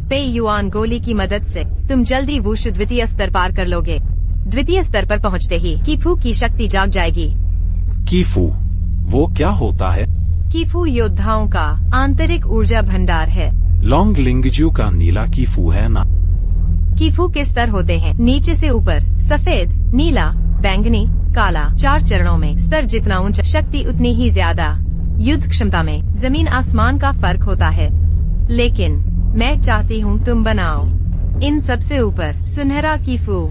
पे युआन गोली की मदद से तुम जल्दी वुशु द्वितीय स्तर पार कर लोगे। द्वितीय स्तर पर पहुँचते ही कीफू की शक्ति जाग जाएगी। कीफू, वो क्या होता है? कीफू योद्धाओं का आंतरिक ऊर्जा भंडार है। लॉन्ग लिंगज्यू का नीला कीफू है ना? कीफू के स्तर होते हैं नीचे से ऊपर, सफेद, नीला, बैंगनी, काला। 4 चरणों में स्तर जितना ऊंचा शक्ति उतनी ही ज्यादा। युद्ध क्षमता में जमीन आसमान का फर्क होता है, लेकिन मैं चाहती हूँ तुम बनाओ इन सबसे ऊपर सुनहरा कीफू।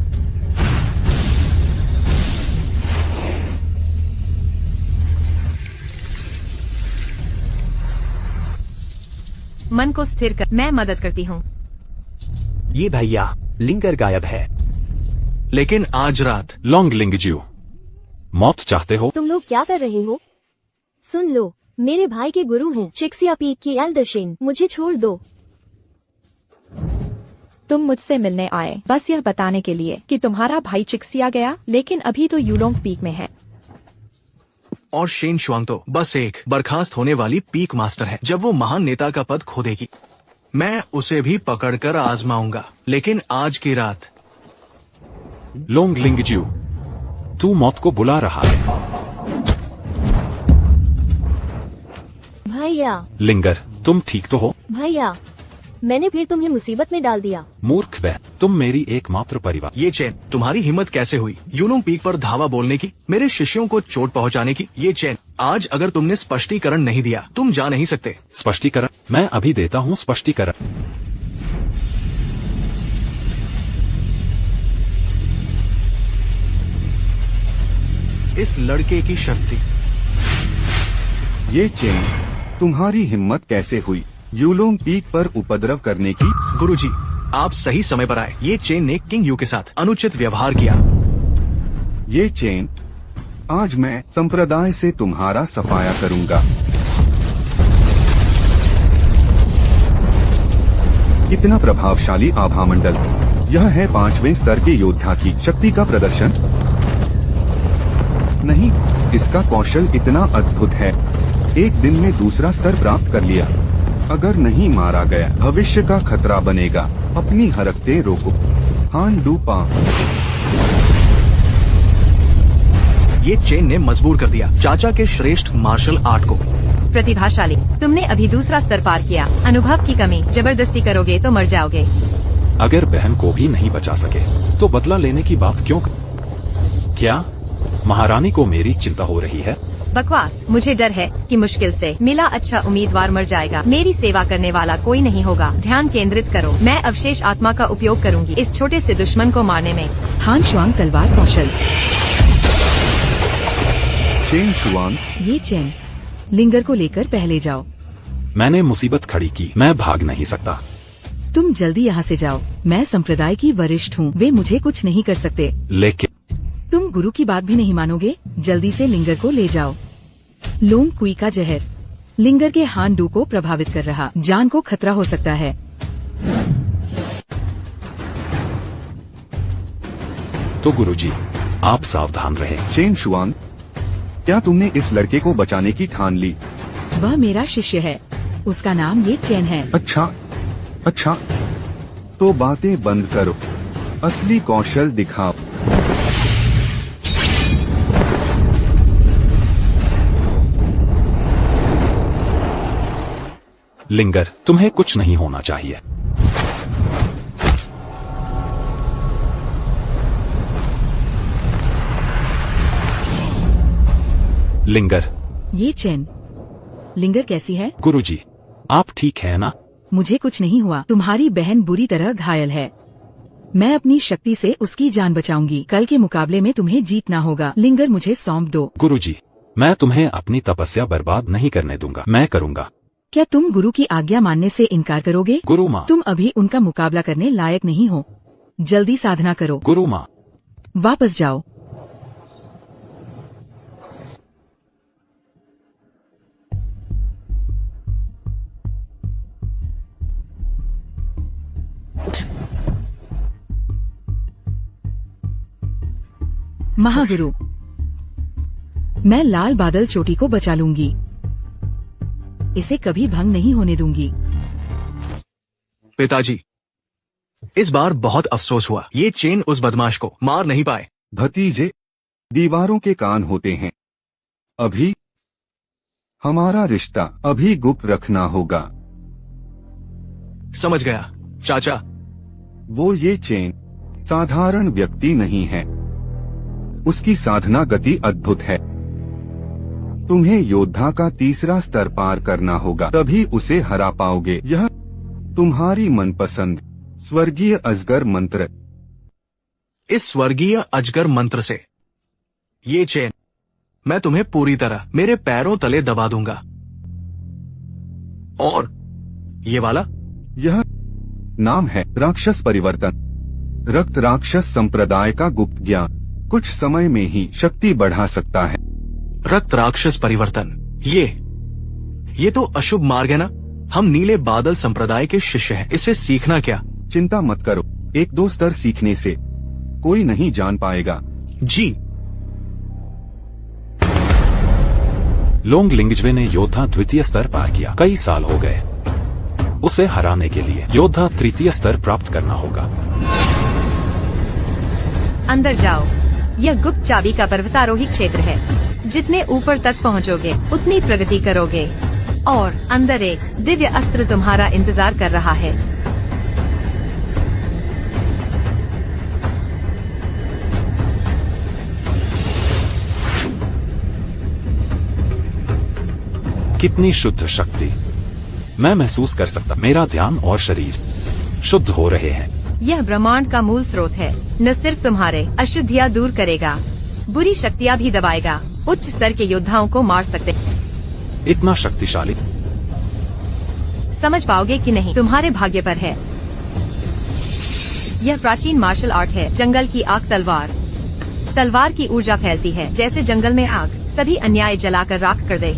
मन को स्थिर कर, मैं मदद करती हूँ। ये भैया, लिंगर गायब है। लेकिन आज रात लॉन्ग लिंगज्यू, मौत चाहते हो? तुम लोग क्या कर रहे हो? सुन लो, मेरे भाई के गुरु हैं चिक्सिया पीक की एल्डरशेन, मुझे छोड़ दो। तुम मुझसे मिलने आए बस यह बताने के लिए कि तुम्हारा भाई चिक्सिया गया, लेकिन अभी तो यूलोंग पीक में है। और शेन शुआंग तो बस एक बर्खास्त होने वाली पीक मास्टर है। जब वो महान नेता का पद खो देगी, मैं उसे भी पकड़कर आजमाऊंगा। लेकिन आज की रात लॉन्ग लिंगज्यू, तू मौत को बुला रहा है। भैया, लिंगर, तुम ठीक तो हो? भैया, मैंने फिर तुम्हें मुसीबत में डाल दिया। मूर्ख वह, तुम मेरी एकमात्र परिवार। ये चैन, तुम्हारी हिम्मत कैसे हुई यूलोंग पीक पर धावा बोलने की, मेरे शिष्यों को चोट पहुंचाने की? ये चैन, आज अगर तुमने स्पष्टीकरण नहीं दिया, तुम जा नहीं सकते। स्पष्टीकरण? मैं अभी देता हूँ स्पष्टीकरण। इस लड़के की शक्ति। ये चेन, तुम्हारी हिम्मत कैसे हुई यूलोंग पीक पर उपद्रव करने की? गुरुजी, आप सही समय पर आए। ये चेन ने किंग यू के साथ अनुचित व्यवहार किया। ये चेन, आज मैं संप्रदाय से तुम्हारा सफाया करूंगा। कितना प्रभावशाली आभा मंडल। यह है 5वें स्तर के योद्धा की शक्ति का प्रदर्शन। नहीं, इसका कौशल इतना अद्भुत है, एक दिन में दूसरा स्तर प्राप्त कर लिया। अगर नहीं मारा गया, भविष्य का खतरा बनेगा। अपनी हरकतें रोको। हान डू पा। ये चेन ने मजबूर कर दिया चाचा के श्रेष्ठ मार्शल आर्ट को। प्रतिभाशाली, तुमने अभी दूसरा स्तर पार किया। अनुभव की कमी, जबरदस्ती करोगे तो मर जाओगे। अगर बहन को भी नहीं बचा सके तो बदला लेने की बात क्यों? क्या महारानी को मेरी चिंता हो रही है? बकवास। मुझे डर है कि मुश्किल से मिला अच्छा उम्मीदवार मर जाएगा। मेरी सेवा करने वाला कोई नहीं होगा। ध्यान केंद्रित करो। मैं अवशेष आत्मा का उपयोग करूंगी इस छोटे से दुश्मन को मारने में। हान शुआंग तलवार कौशल। शेन शुआंग, ये चैन, लिंगर को लेकर पहले जाओ। मैंने मुसीबत खड़ी की, मैं भाग नहीं सकता। तुम जल्दी यहाँ से जाओ। मैं संप्रदाय की वरिष्ठ हूँ, वे मुझे कुछ नहीं कर सकते। लेकिन तुम गुरु की बात भी नहीं मानोगे। जल्दी से लिंगर को ले जाओ। लोंग कुई का जहर लिंगर के हान डू को प्रभावित कर रहा, जान को खतरा हो सकता है। तो गुरुजी, आप सावधान रहें। शेन शुआंग, क्या तुमने इस लड़के को बचाने की ठान ली? वह मेरा शिष्य है, उसका नाम ये चैन है। अच्छा, अच्छा, तो बातें बंद करो, असली कौशल दिखाओ। लिंगर, तुम्हें कुछ नहीं होना चाहिए। लिंगर, ये चैन, लिंगर कैसी है? गुरुजी, आप ठीक है ना? मुझे कुछ नहीं हुआ। तुम्हारी बहन बुरी तरह घायल है। मैं अपनी शक्ति से उसकी जान बचाऊंगी। कल के मुकाबले में तुम्हें जीतना होगा। लिंगर, मुझे सौंप दो। गुरुजी, मैं तुम्हें अपनी तपस्या बर्बाद नहीं करने दूंगा। मैं करूंगा। क्या तुम गुरु की आज्ञा मानने से इनकार करोगे? गुरु माँ। तुम अभी उनका मुकाबला करने लायक नहीं हो। जल्दी साधना करो। गुरु माँ। वापस जाओ। महागुरु, मैं लाल बादल चोटी को बचा लूंगी। इसे कभी भंग नहीं होने दूंगी। पिताजी, इस बार बहुत अफसोस हुआ। ये चेन उस बदमाश को मार नहीं पाए। भतीजे, दीवारों के कान होते हैं। अभी हमारा रिश्ता अभी गुप्त रखना होगा। समझ गया चाचा। वो ये चेन साधारण व्यक्ति नहीं है। उसकी साधना गति अद्भुत है। तुम्हें योद्धा का तीसरा स्तर पार करना होगा, तभी उसे हरा पाओगे। यह तुम्हारी मनपसंद स्वर्गीय अजगर मंत्र। इस स्वर्गीय अजगर मंत्र से ये चेन मैं तुम्हें पूरी तरह मेरे पैरों तले दबा दूंगा। और ये वाला? यह नाम है राक्षस परिवर्तन। रक्त राक्षस संप्रदाय का गुप्त ज्ञान कुछ समय में ही शक्ति बढ़ा सकता है। रक्त राक्षस परिवर्तन, ये तो अशुभ मार्ग है ना? हम नीले बादल संप्रदाय के शिष्य हैं। इसे सीखना क्या? चिंता मत करो, 1-2 स्तर सीखने से कोई नहीं जान पाएगा। जी। लोंग लिंगज्वे ने योद्धा द्वितीय स्तर पार किया। कई साल हो गए। उसे हराने के लिए योद्धा तृतीय स्तर प्राप्त करना होगा। अंदर जाओ। यह गुप्त चाबी का पर्वतारोही क्षेत्र है। जितने ऊपर तक पहुंचोगे उतनी प्रगति करोगे। और अंदर एक दिव्य अस्त्र तुम्हारा इंतजार कर रहा है। कितनी शुद्ध शक्ति! मैं महसूस कर सकता, मेरा ध्यान और शरीर शुद्ध हो रहे हैं। यह ब्रह्मांड का मूल स्रोत है। न सिर्फ तुम्हारे अशुद्धियाँ दूर करेगा, बुरी शक्तियाँ भी दबाएगा। उच्च स्तर के योद्धाओं को मार सकते। इतना शक्तिशाली? समझ पाओगे कि नहीं, तुम्हारे भाग्य पर है। यह प्राचीन मार्शल आर्ट है। जंगल की आग तलवार। तलवार की ऊर्जा फैलती है जैसे जंगल में आग, सभी अन्याय जलाकर राख कर दे।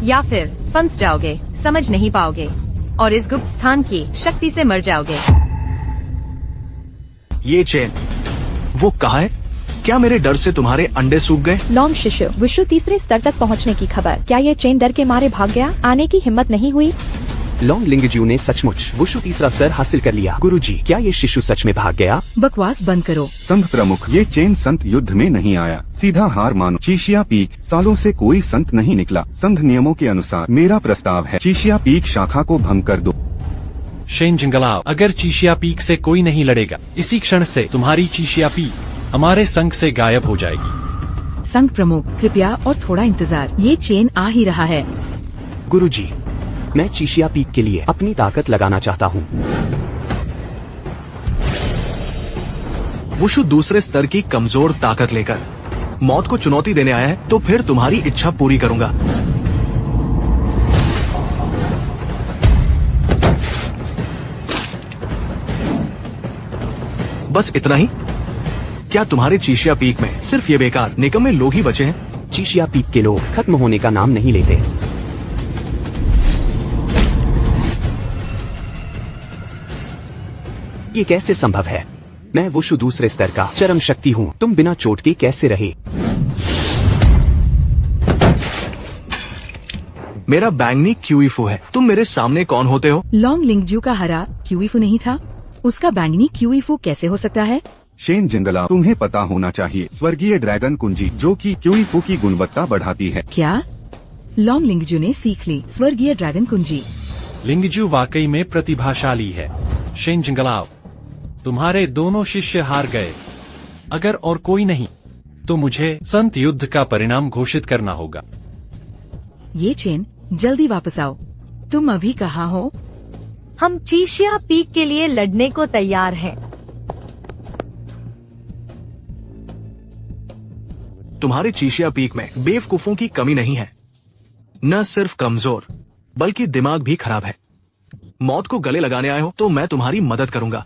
या फिर फंस जाओगे, समझ नहीं पाओगे और इस गुप्त स्थान की शक्ति से मर जाओगे। ये चेन वो कहाँ है? क्या मेरे डर से तुम्हारे अंडे सूख गए? लॉन्ग शिष्य, विश्व तीसरे स्तर तक पहुंचने की खबर। क्या ये चेन डर के मारे भाग गया? आने की हिम्मत नहीं हुई? लॉन्ग लिंगजू ने सचमुच वुशु तीसरा स्तर हासिल कर लिया। गुरुजी, क्या ये शिशु सच में भाग गया? बकवास बंद करो। संघ प्रमुख, ये चेन संत युद्ध में नहीं आया। सीधा हार मानो। चीशिया पीक सालों से कोई संत नहीं निकला। संघ नियमों के अनुसार मेरा प्रस्ताव है, चीशिया पीक शाखा को भंग कर दो। शेन जिंगलाओ, अगर चीशिया पीक से कोई नहीं लड़ेगा, इसी क्षण से तुम्हारी चीशिया पीक हमारे संघ से गायब हो जाएगी। संघ प्रमुख, कृपया और थोड़ा इंतजार। ये चेन आ ही रहा है। गुरुजी, मैं चीशिया पीक के लिए अपनी ताकत लगाना चाहता हूँ। वुशु दूसरे स्तर की कमजोर ताकत लेकर मौत को चुनौती देने आया है, तो फिर तुम्हारी इच्छा पूरी करूंगा। बस इतना ही? क्या तुम्हारे चीशिया पीक में सिर्फ ये बेकार निकम्मे लोग ही बचे हैं? चीशिया पीक के लोग खत्म होने का नाम नहीं लेते। ये कैसे संभव है? मैं वुशु दूसरे स्तर का चरम शक्ति हूँ। तुम बिना चोट के कैसे रहे? मेरा बैंगनी क्यूईफू है। तुम मेरे सामने कौन होते हो? लॉन्ग लिंगजू का हरा क्यूईफू नहीं था। उसका बैंगनी क्यूईफू कैसे हो सकता है? शेन जिंगला, तुम्हें पता होना चाहिए, स्वर्गीय ड्रैगन कुंजी जो कि क्यूईफू की गुणवत्ता बढ़ाती है। क्या? लॉन्ग लिंगजू ने सीख ली स्वर्गीय ड्रैगन कुंजी। लिंगजू वाकई में प्रतिभाशाली है। शेन जिंगलाओ, तुम्हारे दोनों शिष्य हार गए। अगर और कोई नहीं तो मुझे संत युद्ध का परिणाम घोषित करना होगा। ये चेन, जल्दी वापस आओ। तुम अभी कहाँ हो? हम चीशिया पीक के लिए लड़ने को तैयार हैं। तुम्हारे चीशिया पीक में बेवकूफों की कमी नहीं है। न सिर्फ कमजोर बल्कि दिमाग भी खराब है। मौत को गले लगाने आए हो तो मैं तुम्हारी मदद करूंगा।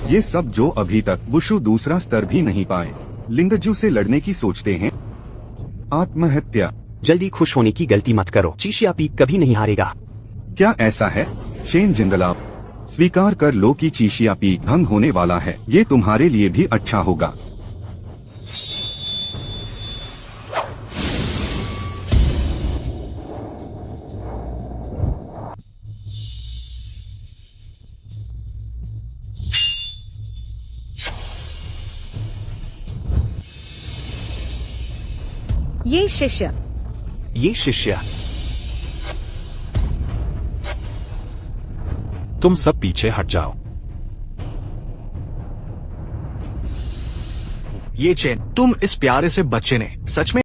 ये सब जो अभी तक वुशु दूसरा स्तर भी नहीं पाए, लिंगजू से लड़ने की सोचते हैं। आत्महत्या। जल्दी खुश होने की गलती मत करो, चीशिया पीक कभी नहीं हारेगा। क्या ऐसा है? शेन जिंगलाव, स्वीकार कर लो कि चीशिया पीक भंग होने वाला है। ये तुम्हारे लिए भी अच्छा होगा। ये शिष्य ये शिष्य तुम सब पीछे हट जाओ। ये चेन, तुम इस प्यारे से बच्चे ने सच में